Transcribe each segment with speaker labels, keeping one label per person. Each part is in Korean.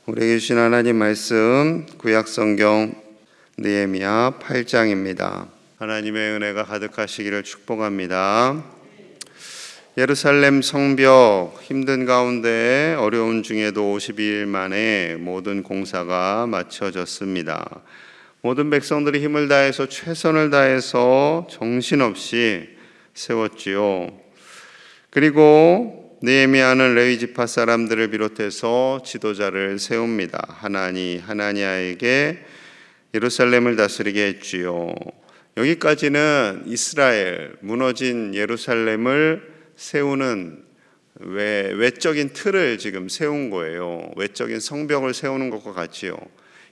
Speaker 1: 우리에게 주신 하나님 말씀 구약성경 느헤미야 8장입니다. 하나님의 은혜가 가득하시기를 축복합니다. 예루살렘 성벽 힘든 가운데 어려운 중에도 52일 만에 모든 공사가 마쳐졌습니다. 모든 백성들이 힘을 다해서 최선을 다해서 정신없이 세웠지요. 그리고 느헤미야는 레위 지파 사람들을 비롯해서 지도자를 세웁니다. 하나니아에게 예루살렘을 다스리게 했지요. 여기까지는 이스라엘, 무너진 예루살렘을 세우는 외적인 틀을 지금 세운 거예요. 외적인 성벽을 세우는 것과 같지요.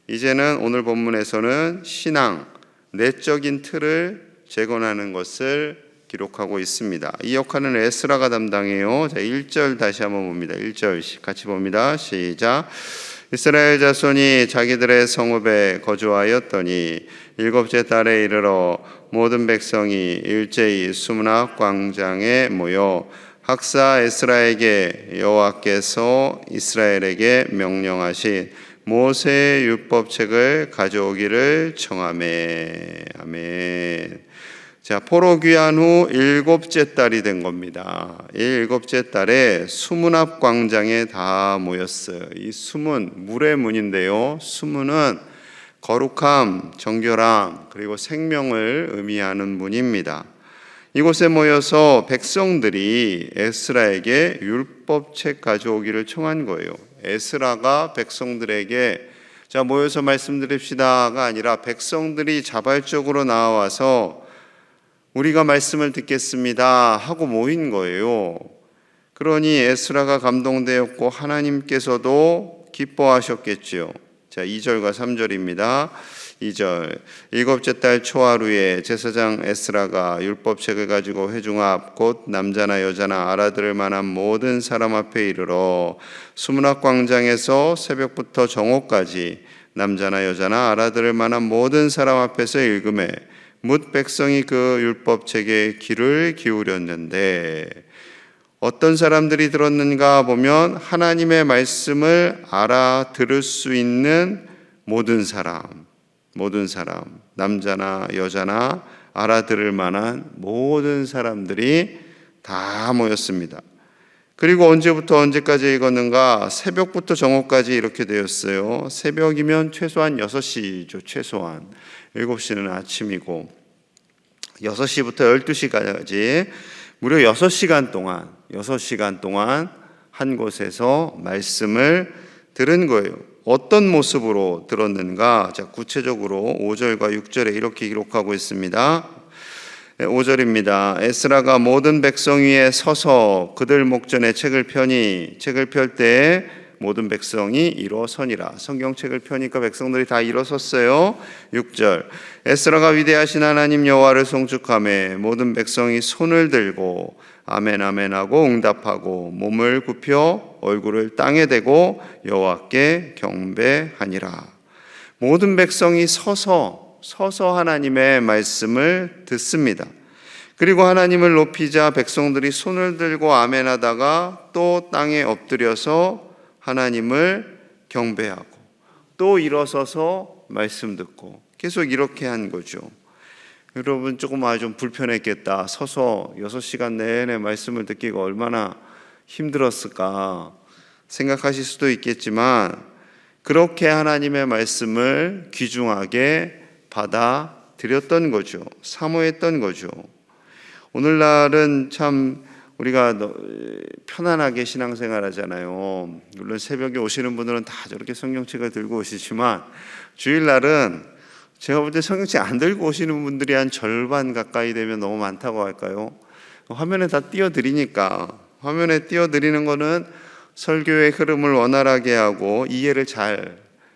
Speaker 1: 이제는 오늘 본문에서는 신앙, 내적인 틀을 재건하는 것을 기록하고 있습니다. 이 역할은 에스라가 담당해요. 자, 1절 다시 한번 봅니다. 1절 같이 봅니다. 시작. 이스라엘 자손이 자기들의 성읍에 거주하였더니 7째 달에 이르러 모든 백성이 일제히 수문학 광장에 모여 학사 에스라에게 여호와께서 이스라엘에게 명령하신 모세의 율법책을 가져오기를 청하매. 아멘. 자, 포로 귀환 후 7째 달이 된 겁니다. 이 7째 달에 수문앞 광장에 다 모였어요. 이 수문, 물의 문인데요. 수문은 거룩함, 정결함, 그리고 생명을 의미하는 문입니다. 이곳에 모여서 백성들이 에스라에게 율법책 가져오기를 청한 거예요. 에스라가 백성들에게 자, 모여서 말씀드립시다가 아니라 백성들이 자발적으로 나와서 우리가 말씀을 듣겠습니다 하고 모인 거예요. 그러니 에스라가 감동되었고 하나님께서도 기뻐하셨겠지요. 자, 2절과 3절입니다. 2절 7째 달 초하루에 제사장 에스라가 율법책을 가지고 회중 앞 곧 남자나 여자나 알아들을 만한 모든 사람 앞에 이르러 수문학 광장에서 새벽부터 정오까지 남자나 여자나 알아들을 만한 모든 사람 앞에서 읽음에 뭇 백성이 그 율법책에 귀를 기울였는데 어떤 사람들이 들었는가 보면 하나님의 말씀을 알아들을 수 있는 모든 사람, 남자나 여자나 알아들을 만한 모든 사람들이 다 모였습니다. 그리고 언제부터 언제까지 읽었는가? 새벽부터 정오까지 이렇게 되었어요. 새벽이면 최소한 6시죠. 최소한 7시는 아침이고 6시부터 12시까지 무려 6시간 동안 한 곳에서 말씀을 들은 거예요. 어떤 모습으로 들었는가? 자, 구체적으로 5절과 6절에 이렇게 기록하고 있습니다. 5절입니다. 에스라가 모든 백성 위에 서서 그들 목전에 책을 펴니 책을 펼 때에 모든 백성이 일어서니라. 성경책을 펴니까 백성들이 다 일어섰어요. 6절 에스라가 위대하신 하나님 여호와를 송축하며 모든 백성이 손을 들고 아멘 아멘 하고 응답하고 몸을 굽혀 얼굴을 땅에 대고 여호와께 경배하니라. 모든 백성이 서서 하나님의 말씀을 듣습니다. 그리고 하나님을 높이자 백성들이 손을 들고 아멘 하다가 또 땅에 엎드려서 하나님을 경배하고 또 일어서서 말씀 듣고 계속 이렇게 한 거죠. 여러분 조금 좀 불편했겠다. 서서 6시간 내내 말씀을 듣기가 얼마나 힘들었을까 생각하실 수도 있겠지만 그렇게 하나님의 말씀을 귀중하게 받아들였던 거죠. 사모했던 거죠. 오늘날은 참 우리가 편안하게 신앙생활 하잖아요. 물론 새벽에 오시는 분들은 다 저렇게 성경책을 들고 오시지만 주일날은 제가 볼 때 성경책 안 들고 오시는 분들이 한 절반 가까이 되면 너무 많다고 할까요? 화면에 다 띄워드리니까 화면에 띄워드리는 거는 설교의 흐름을 원활하게 하고 이해를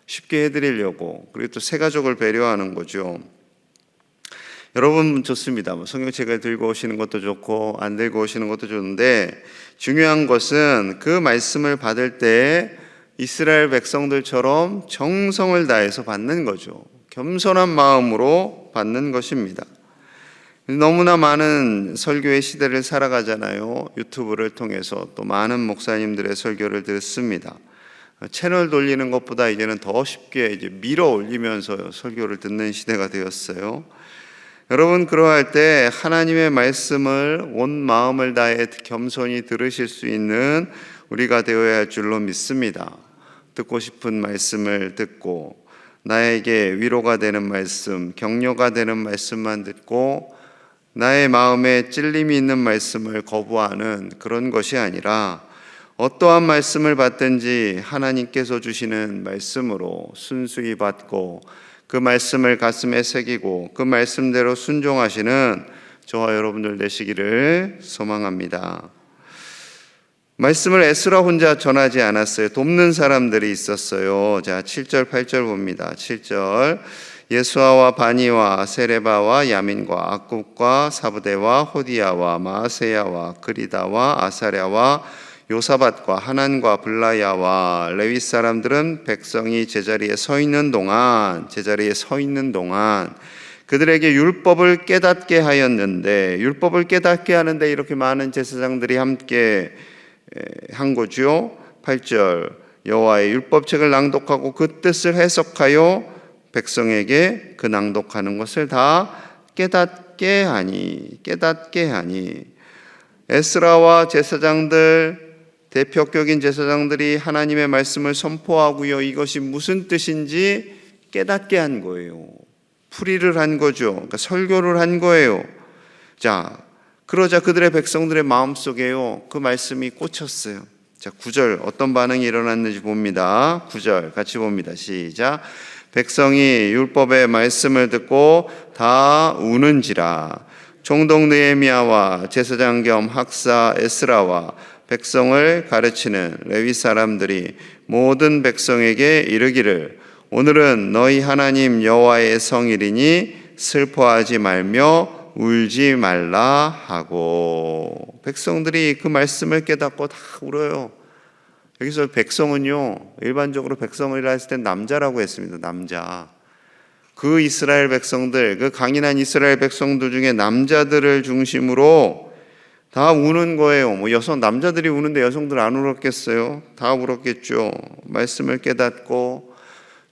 Speaker 1: 쉽게 해드리려고 그리고 또 새 가족을 배려하는 거죠. 여러분 좋습니다. 성경책을 들고 오시는 것도 좋고 안 들고 오시는 것도 좋은데 중요한 것은 그 말씀을 받을 때 이스라엘 백성들처럼 정성을 다해서 받는 거죠. 겸손한 마음으로 받는 것입니다. 너무나 많은 설교의 시대를 살아가잖아요. 유튜브를 통해서 또 많은 목사님들의 설교를 듣습니다. 채널 돌리는 것보다 이제는 더 쉽게 이제 밀어 올리면서 설교를 듣는 시대가 되었어요. 여러분, 그러할 때 하나님의 말씀을 온 마음을 다해 겸손히 들으실 수 있는 우리가 되어야 할 줄로 믿습니다. 듣고 싶은 말씀을 듣고 나에게 위로가 되는 말씀, 격려가 되는 말씀만 듣고 나의 마음에 찔림이 있는 말씀을 거부하는 그런 것이 아니라 어떠한 말씀을 받든지 하나님께서 주시는 말씀으로 순수히 받고 그 말씀을 가슴에 새기고 그 말씀대로 순종하시는 저와 여러분들 되시기를 소망합니다. 말씀을 에스라 혼자 전하지 않았어요. 돕는 사람들이 있었어요. 자, 7절 8절 봅니다. 7절 예수아와 바니와 세레바와 야민과 악굽과 사브대와 호디야와 마아세야와 그리다와 아사랴와 요사밧과 하난과 블라야와 레위 사람들은 백성이 제자리에 서 있는 동안 그들에게 율법을 깨닫게 하였는데, 율법을 깨닫게 하는데 이렇게 많은 제사장들이 함께 한 거죠. 8절 여호와의 율법책을 낭독하고 그 뜻을 해석하여 백성에게 그 낭독하는 것을 다 깨닫게 하니. 에스라와 제사장들, 대표격인 제사장들이 하나님의 말씀을 선포하고요, 이것이 무슨 뜻인지 깨닫게 한 거예요. 풀이를 한 거죠. 그러니까 설교를 한 거예요. 자, 그러자 그들의 백성들의 마음속에요, 그 말씀이 꽂혔어요. 자, 9절 어떤 반응이 일어났는지 봅니다. 9절 같이 봅니다. 시작. 백성이 율법의 말씀을 듣고 다 우는지라. 총독 느헤미야와 제사장 겸 학사 에스라와 백성을 가르치는 레위 사람들이 모든 백성에게 이르기를 오늘은 너희 하나님 여호와의 성일이니 슬퍼하지 말며 울지 말라 하고. 백성들이 그 말씀을 깨닫고 다 울어요. 여기서 백성은요, 일반적으로 백성이라 했을 때 남자라고 했습니다. 남자. 그 이스라엘 백성들, 그 강인한 이스라엘 백성들 중에 남자들을 중심으로 다 우는 거예요. 남자들이 우는데 여성들 안 울었겠어요? 다 울었겠죠. 말씀을 깨닫고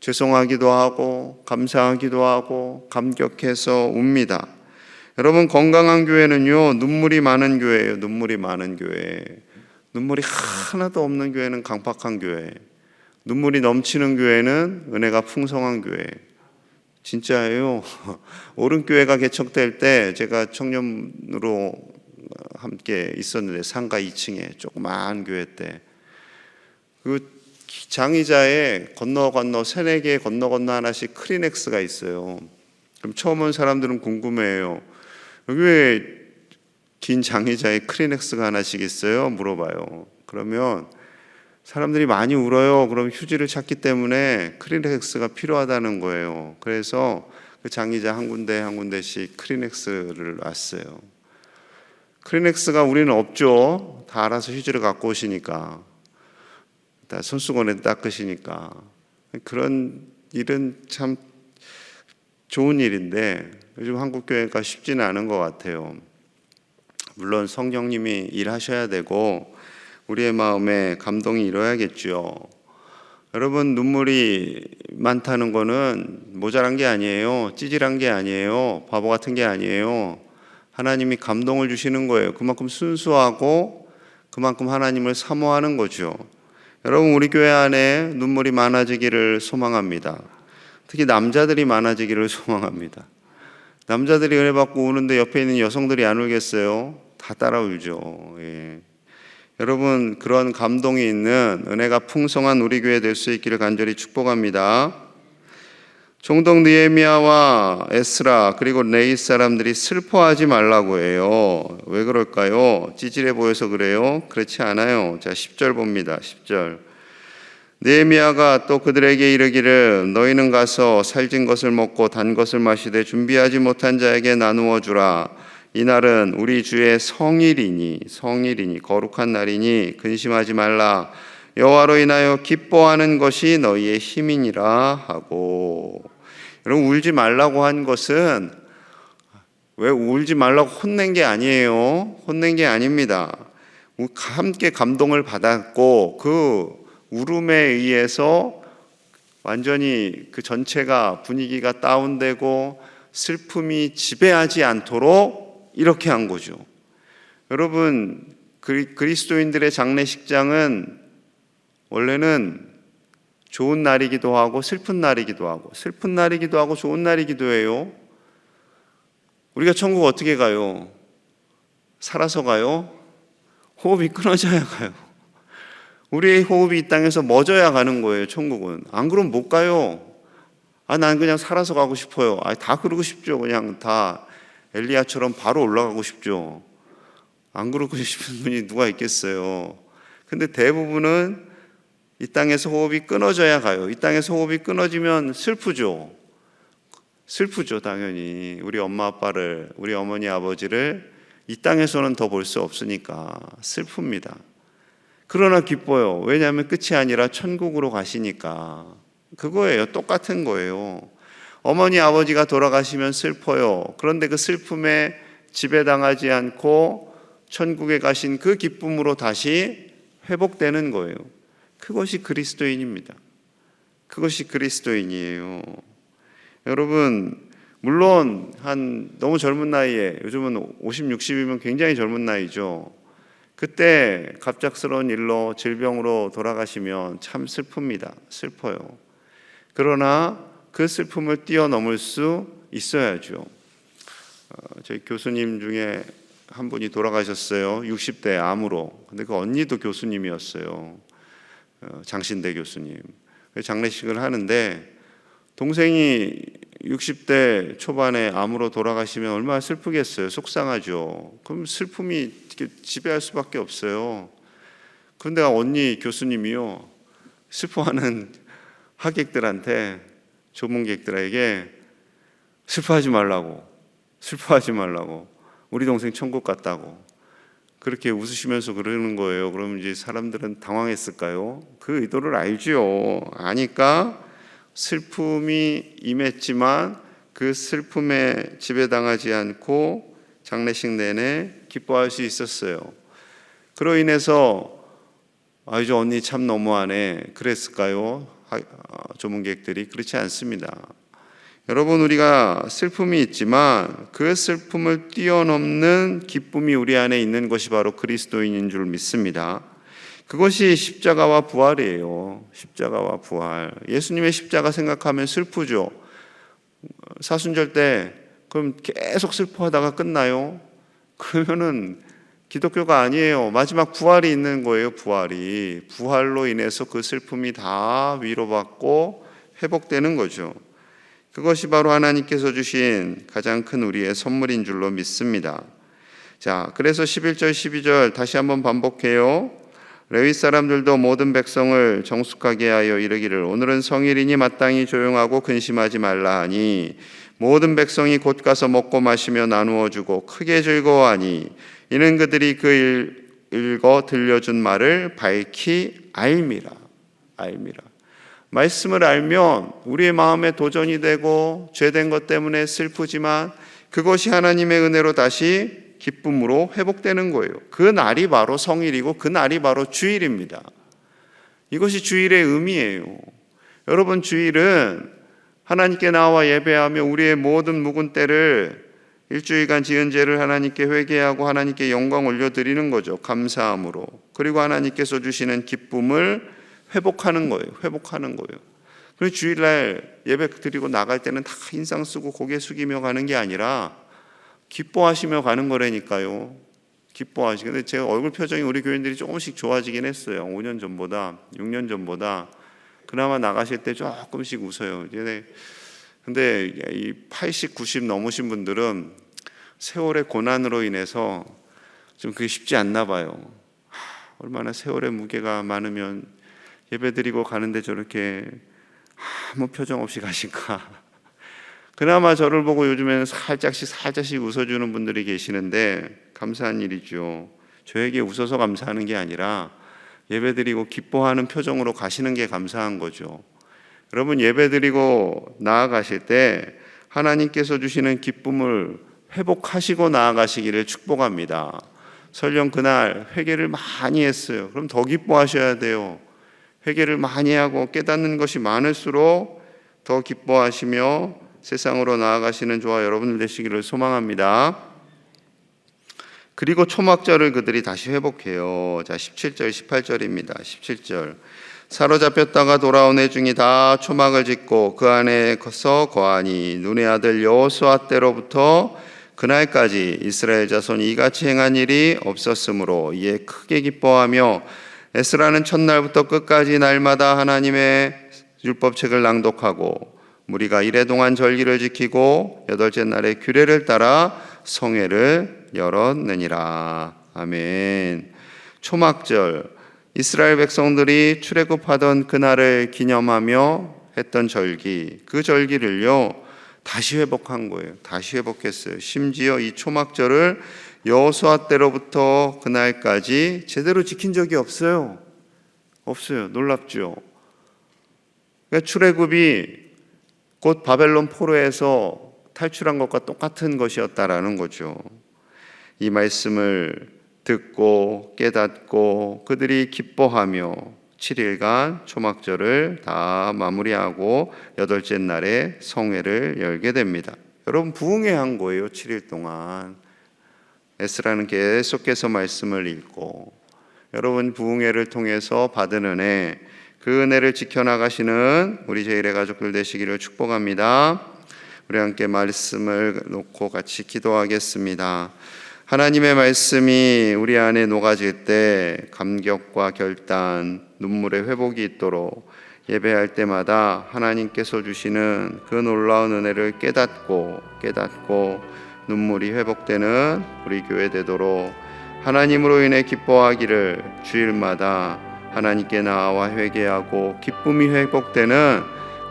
Speaker 1: 죄송하기도 하고 감사하기도 하고 감격해서 웁니다. 여러분, 건강한 교회는요, 눈물이 많은 교회예요. 눈물이 많은 교회. 눈물이 하나도 없는 교회는 강팍한 교회. 눈물이 넘치는 교회는 은혜가 풍성한 교회. 진짜예요. 오른교회가 개척될 때 제가 청년으로 함께 있었는데, 상가 2층에 조그마한 교회 때 그 장의자에 건너 세네 개 건너 하나씩 크리넥스가 있어요. 그럼 처음 온 사람들은 궁금해요. 여기 왜 긴 장의자에 크리넥스가 하나씩 있어요? 물어봐요. 그러면 사람들이 많이 울어요. 그럼 휴지를 찾기 때문에 크리넥스가 필요하다는 거예요. 그래서 그 장의자 한 군데씩 크리넥스를 놨어요. 크리넥스가 우리는 없죠. 다 알아서 휴지를 갖고 오시니까, 다 손수건에 닦으시니까. 그런 일은 참 좋은 일인데 요즘 한국 교회가 쉽지는 않은 것 같아요. 물론 성령님이 일하셔야 되고 우리의 마음에 감동이 일어야겠죠. 여러분, 눈물이 많다는 거는 모자란 게 아니에요. 찌질한 게 아니에요. 바보 같은 게 아니에요. 하나님이 감동을 주시는 거예요. 그만큼 순수하고 그만큼 하나님을 사모하는 거죠. 여러분, 우리 교회 안에 눈물이 많아지기를 소망합니다. 특히 남자들이 많아지기를 소망합니다. 남자들이 은혜 받고 우는데 옆에 있는 여성들이 안 울겠어요? 다 따라 울죠. 예. 여러분, 그런 감동이 있는 은혜가 풍성한 우리 교회 될 수 있기를 간절히 축복합니다. 총독 느헤미야와 에스라 그리고 레위 사람들이 슬퍼하지 말라고 해요. 왜 그럴까요? 찌질해 보여서 그래요? 그렇지 않아요. 자, 10절 봅니다. 10절. 느헤미야가 또 그들에게 이르기를 너희는 가서 살진 것을 먹고 단 것을 마시되 준비하지 못한 자에게 나누어 주라. 이날은 우리 주의 성일이니 거룩한 날이니 근심하지 말라. 여호와로 인하여 기뻐하는 것이 너희의 힘이니라 하고. 여러분, 울지 말라고 한 것은 왜 울지 말라고 혼낸 게 아니에요. 혼낸 게 아닙니다. 함께 감동을 받았고 그 울음에 의해서 완전히 그 전체가 분위기가 다운되고 슬픔이 지배하지 않도록 이렇게 한 거죠. 여러분, 그리스도인들의 장례식장은 원래는 좋은 날이기도 하고 슬픈 날이기도 하고, 슬픈 날이기도 하고 좋은 날이기도 해요. 우리가 천국 어떻게 가요? 살아서 가요? 호흡이 끊어져야 가요. 우리의 호흡이 이 땅에서 멎어야 가는 거예요, 천국은. 안 그러면 못 가요. 난 그냥 살아서 가고 싶어요. 다 그러고 싶죠. 그냥 다 엘리야처럼 바로 올라가고 싶죠. 안 그러고 싶은 분이 누가 있겠어요. 근데 대부분은 이 땅에서 호흡이 끊어져야 가요. 이 땅에서 호흡이 끊어지면 슬프죠. 슬프죠, 당연히. 우리 엄마 아빠를, 우리 어머니 아버지를 이 땅에서는 더 볼 수 없으니까 슬픕니다. 그러나 기뻐요. 왜냐하면 끝이 아니라 천국으로 가시니까. 그거예요. 똑같은 거예요. 어머니 아버지가 돌아가시면 슬퍼요. 그런데 그 슬픔에 지배당하지 않고 천국에 가신 그 기쁨으로 다시 회복되는 거예요. 그것이 그리스도인입니다. 그것이 그리스도인이에요. 여러분, 물론 너무 젊은 나이에, 요즘은 50, 60이면 굉장히 젊은 나이죠. 그때 갑작스러운 일로 질병으로 돌아가시면 참 슬픕니다. 슬퍼요. 그러나 그 슬픔을 뛰어넘을 수 있어야죠. 저희 교수님 중에 한 분이 돌아가셨어요. 60대 암으로. 근데 그 언니도 교수님이었어요. 장신대 교수님. 장례식을 하는데 동생이 60대 초반에 암으로 돌아가시면 얼마나 슬프겠어요. 속상하죠. 그럼 슬픔이 지배할 수밖에 없어요. 그런데 언니 교수님이요, 슬퍼하는 하객들한테, 조문객들에게 슬퍼하지 말라고, 우리 동생 천국 갔다고 그렇게 웃으시면서 그러는 거예요. 그럼 이제 사람들은 당황했을까요? 그 의도를 알죠. 아니까 슬픔이 임했지만 그 슬픔에 지배당하지 않고 장례식 내내 기뻐할 수 있었어요. 그로 인해서 이제 언니 참 너무하네 그랬을까요? 조문객들이. 그렇지 않습니다. 여러분, 우리가 슬픔이 있지만 그 슬픔을 뛰어넘는 기쁨이 우리 안에 있는 것이 바로 그리스도인인 줄 믿습니다. 그것이 십자가와 부활이에요. 십자가와 부활. 예수님의 십자가 생각하면 슬프죠. 사순절 때 그럼 계속 슬퍼하다가 끝나요? 그러면은 기독교가 아니에요. 마지막 부활이 있는 거예요. 부활로 인해서 그 슬픔이 다 위로받고 회복되는 거죠. 그것이 바로 하나님께서 주신 가장 큰 우리의 선물인 줄로 믿습니다. 자, 그래서 11절 12절 다시 한번 반복해요. 레위 사람들도 모든 백성을 정숙하게 하여 이르기를 오늘은 성일이니 마땅히 조용하고 근심하지 말라 하니 모든 백성이 곧 가서 먹고 마시며 나누어 주고 크게 즐거워하니 이는 그들이 그 읽어 들려준 말을 밝히 알미라. 말씀을 알면 우리의 마음에 도전이 되고 죄된 것 때문에 슬프지만 그것이 하나님의 은혜로 다시 기쁨으로 회복되는 거예요. 그 날이 바로 성일이고 그 날이 바로 주일입니다. 이것이 주일의 의미예요. 여러분, 주일은 하나님께 나와 예배하며 우리의 모든 묵은 때를 일주일간 지은 죄를 하나님께 회개하고 하나님께 영광 올려드리는 거죠. 감사함으로. 그리고 하나님께서 주시는 기쁨을 회복하는 거예요. 그리고 주일날 예배 드리고 나갈 때는 다 인상 쓰고 고개 숙이며 가는 게 아니라 기뻐하시며 가는 거라니까요. 근데 제 얼굴 표정이 우리 교인들이 조금씩 좋아지긴 했어요. 5년 전보다, 6년 전보다. 그나마 나가실 때 조금씩 웃어요. 근데 이 80, 90 넘으신 분들은 세월의 고난으로 인해서 좀 그게 쉽지 않나 봐요. 얼마나 세월의 무게가 많으면 예배드리고 가는데 저렇게 아무 표정 없이 가실까. 그나마 저를 보고 요즘에는 살짝씩 웃어주는 분들이 계시는데 감사한 일이죠. 저에게 웃어서 감사하는 게 아니라 예배드리고 기뻐하는 표정으로 가시는 게 감사한 거죠. 여러분, 예배드리고 나아가실 때 하나님께서 주시는 기쁨을 회복하시고 나아가시기를 축복합니다. 설령 그날 회개를 많이 했어요. 그럼 더 기뻐하셔야 돼요. 회개를 많이 하고 깨닫는 것이 많을수록 더 기뻐하시며 세상으로 나아가시는 저와 여러분들 되시기를 소망합니다. 그리고 초막절을 그들이 다시 회복해요. 자, 17절 18절입니다. 17절. 사로잡혔다가 돌아온 해 중이 다 초막을 짓고 그 안에서 거하니 눈의 아들 여호수아 때로부터 그날까지 이스라엘 자손이 이같이 행한 일이 없었으므로 이에 크게 기뻐하며 에스라는 첫날부터 끝까지 날마다 하나님의 율법책을 낭독하고 무리가 이래 동안 절기를 지키고 여덟째 날에 규례를 따라 성회를 열었느니라. 아멘. 초막절, 이스라엘 백성들이 출애굽하던 그날을 기념하며 했던 절기, 그 절기를요 다시 회복한 거예요. 다시 회복했어요. 심지어 이 초막절을 여호수아 때로부터 그날까지 제대로 지킨 적이 없어요. 놀랍죠. 그러니까 출애굽이 곧 바벨론 포로에서 탈출한 것과 똑같은 것이었다라는 거죠. 이 말씀을 듣고 깨닫고 그들이 기뻐하며 7일간 초막절을 다 마무리하고 여덟째 날에 성회를 열게 됩니다. 여러분, 부흥회한 거예요. 7일 동안 에스라는 계속해서 말씀을 읽고, 여러분 부흥회를 통해서 받은 은혜, 그 은혜를 지켜나가시는 우리 제일의 가족들 되시기를 축복합니다. 우리 함께 말씀을 놓고 같이 기도하겠습니다. 하나님의 말씀이 우리 안에 녹아질 때 감격과 결단, 눈물의 회복이 있도록 예배할 때마다 하나님께서 주시는 그 놀라운 은혜를 깨닫고 눈물이 회복되는 우리 교회 되도록 하나님으로 인해 기뻐하기를 주일마다 하나님께 나와 회개하고 기쁨이 회복되는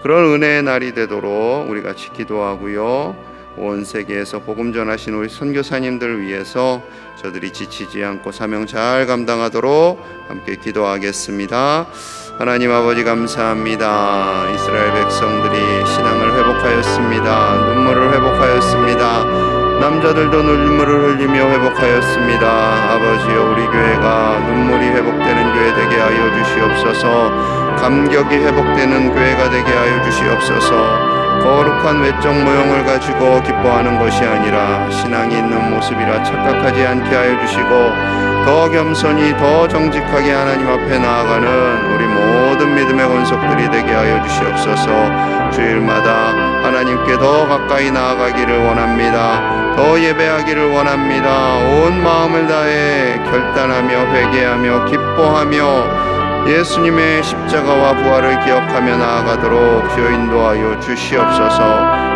Speaker 1: 그런 은혜의 날이 되도록 우리 같이 기도하고요. 온 세계에서 복음 전하신 우리 선교사님들을 위해서 저들이 지치지 않고 사명 잘 감당하도록 함께 기도하겠습니다. 하나님 아버지 감사합니다. 이스라엘 백성들이 신앙을 회복하였습니다. 눈물을 회복하였습니다. 남자들도 눈물을 흘리며 회복하였습니다. 아버지여, 우리 교회가 눈물이 회복되는 교회 되게 하여 주시옵소서. 감격이 회복되는 교회가 되게 하여 주시옵소서. 거룩한 외적 모형을 가지고 기뻐하는 것이 아니라 신앙이 있는 모습이라 착각하지 않게 하여 주시고, 더 겸손히 더 정직하게 하나님 앞에 나아가는 우리 모든 믿음의 권속들이 되게 하여 주시옵소서. 주일마다 하나님께 더 가까이 나아가기를 원합니다. 더 예배하기를 원합니다. 온 마음을 다해 결단하며 회개하며 기뻐하며 예수님의 십자가와 부활을 기억하며 나아가도록 주여 인도하여 주시옵소서.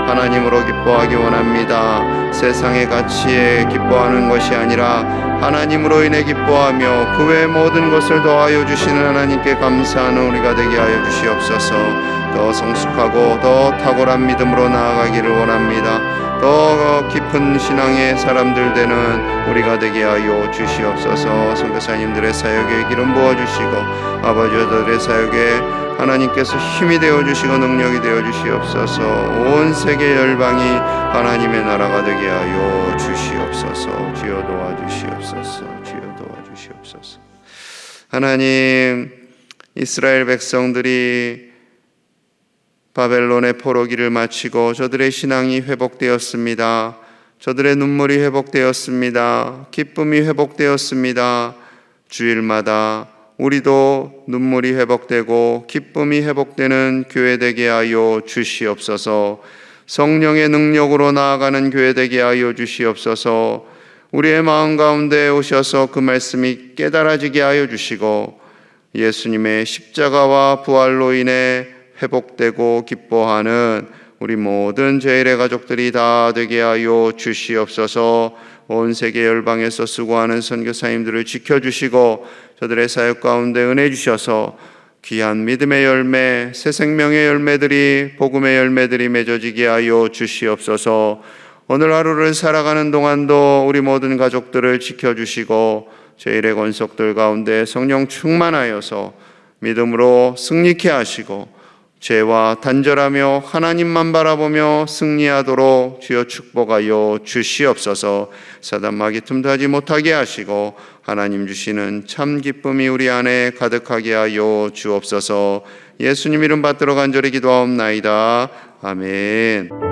Speaker 1: 하나님으로 기뻐하기 원합니다. 세상의 가치에 기뻐하는 것이 아니라 하나님으로 인해 기뻐하며 그 외 모든 것을 더하여 주시는 하나님께 감사하는 우리가 되게 하여 주시옵소서. 더 성숙하고 더 탁월한 믿음으로 나아가기를 원합니다. 더 깊은 신앙의 사람들 되는 우리가 되게 하여 주시옵소서. 선교사님들의 사역에 기름 부어주시고 아버지들의 사역에 하나님께서 힘이 되어주시고 능력이 되어주시옵소서. 온 세계 열방이 하나님의 나라가 되게 하여 주시옵소서. 주여 도와주시옵소서. 주여 도와주시옵소서. 하나님, 이스라엘 백성들이 바벨론의 포로기를 마치고 저들의 신앙이 회복되었습니다. 저들의 눈물이 회복되었습니다. 기쁨이 회복되었습니다. 주일마다 우리도 눈물이 회복되고 기쁨이 회복되는 교회 되게 하여 주시옵소서. 성령의 능력으로 나아가는 교회 되게 하여 주시옵소서. 우리의 마음 가운데 오셔서 그 말씀이 깨달아지게 하여 주시고 예수님의 십자가와 부활로 인해 회복되고 기뻐하는 우리 모든 제일의 가족들이 다 되게 하여 주시옵소서. 온 세계 열방에서 수고하는 선교사님들을 지켜주시고 저들의 사역 가운데 은혜 주셔서 귀한 믿음의 열매, 새 생명의 열매들이, 복음의 열매들이 맺어지게 하여 주시옵소서. 오늘 하루를 살아가는 동안도 우리 모든 가족들을 지켜주시고 제일의 권속들 가운데 성령 충만하여서 믿음으로 승리케 하시고 죄와 단절하며 하나님만 바라보며 승리하도록 주여 축복하여 주시옵소서. 사단 마귀 틈도 하지 못하게 하시고 하나님 주시는 참 기쁨이 우리 안에 가득하게 하여 주옵소서. 예수님 이름 받들어 간절히 기도하옵나이다. 아멘.